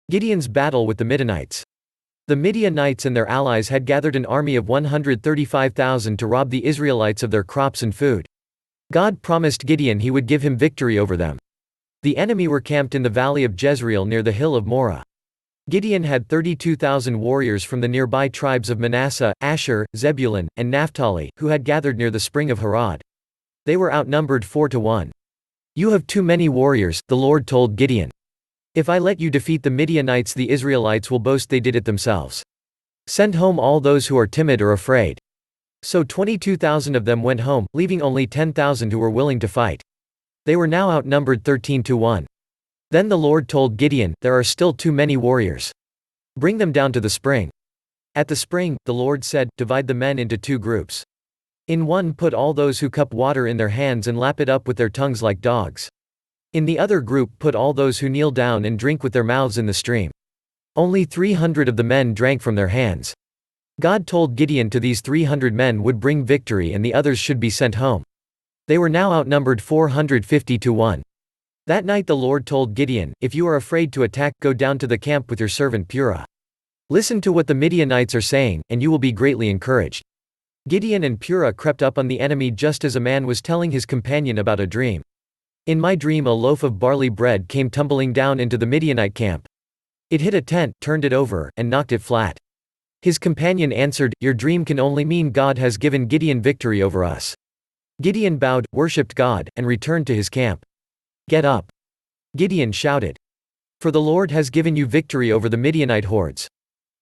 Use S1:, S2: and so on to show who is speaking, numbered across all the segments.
S1: Gideon's battle with the Midianites. The Midianites and their allies had gathered an army of 135,000 to rob the Israelites of their crops and food. God promised Gideon he would give him victory over them. The enemy were camped in the valley of Jezreel near the hill of Moreh. Gideon had 32,000 warriors from the nearby tribes of Manasseh, Asher, Zebulun, and Naphtali, who had gathered near the spring of Harod. They were outnumbered 4-1. "You have too many warriors," the Lord told Gideon. "If I let you defeat the Midianites, the Israelites will boast they did it themselves. Send home all those who are timid or afraid." So 22,000 of them went home, leaving only 10,000 who were willing to fight. They were now outnumbered 13-1. Then the Lord told Gideon, "There are still too many warriors. Bring them down to the spring." At the spring, the Lord said, "Divide the men into 2 groups. In one put all those who cup water in their hands and lap it up with their tongues like dogs. In the other group put all those who kneel down and drink with their mouths in the stream." Only 300 of the men drank from their hands. God told Gideon these 300 men would bring victory and the others should be sent home. They were now outnumbered 450-1. That night the Lord told Gideon, "If you are afraid to attack, go down to the camp with your servant Purah. Listen to what the Midianites are saying, and you will be greatly encouraged." Gideon and Purah crept up on the enemy just as a man was telling his companion about a dream. "In my dream a loaf of barley bread came tumbling down into the Midianite camp. It hit a tent, turned it over, and knocked it flat." His companion answered, "Your dream can only mean God has given Gideon victory over us." Gideon bowed, worshipped God, and returned to his camp. "Get up!" Gideon shouted. "For the Lord has given you victory over the Midianite hordes."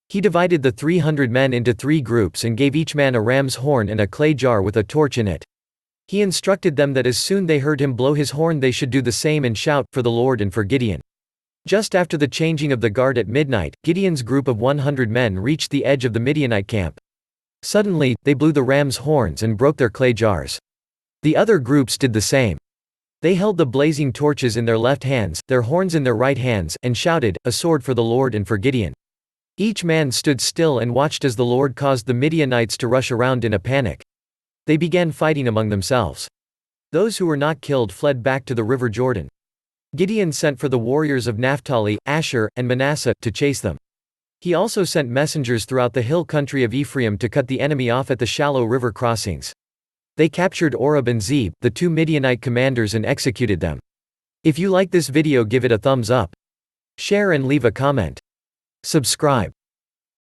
S1: He divided the 300 men into 3 groups and gave each man a ram's horn and a clay jar with a torch in it. He instructed them that as soon they heard him blow his horn they should do the same and shout, "For the Lord and for Gideon." Just after the changing of the guard at midnight, Gideon's group of 100 men reached the edge of the Midianite camp. Suddenly, they blew the ram's horns and broke their clay jars. The other groups did the same. They held the blazing torches in their left hands, their horns in their right hands, and shouted, "A sword for the Lord and for Gideon." Each man stood still and watched as the Lord caused the Midianites to rush around in a panic. They began fighting among themselves. Those who were not killed fled back to the river Jordan. Gideon sent for the warriors of Naphtali, Asher, and Manasseh, to chase them. He also sent messengers throughout the hill country of Ephraim to cut the enemy off at the shallow river crossings. They captured Oreb and Zeb, the 2 Midianite commanders, and executed them. If you like this video, give it a thumbs up. Share and leave a comment. Subscribe.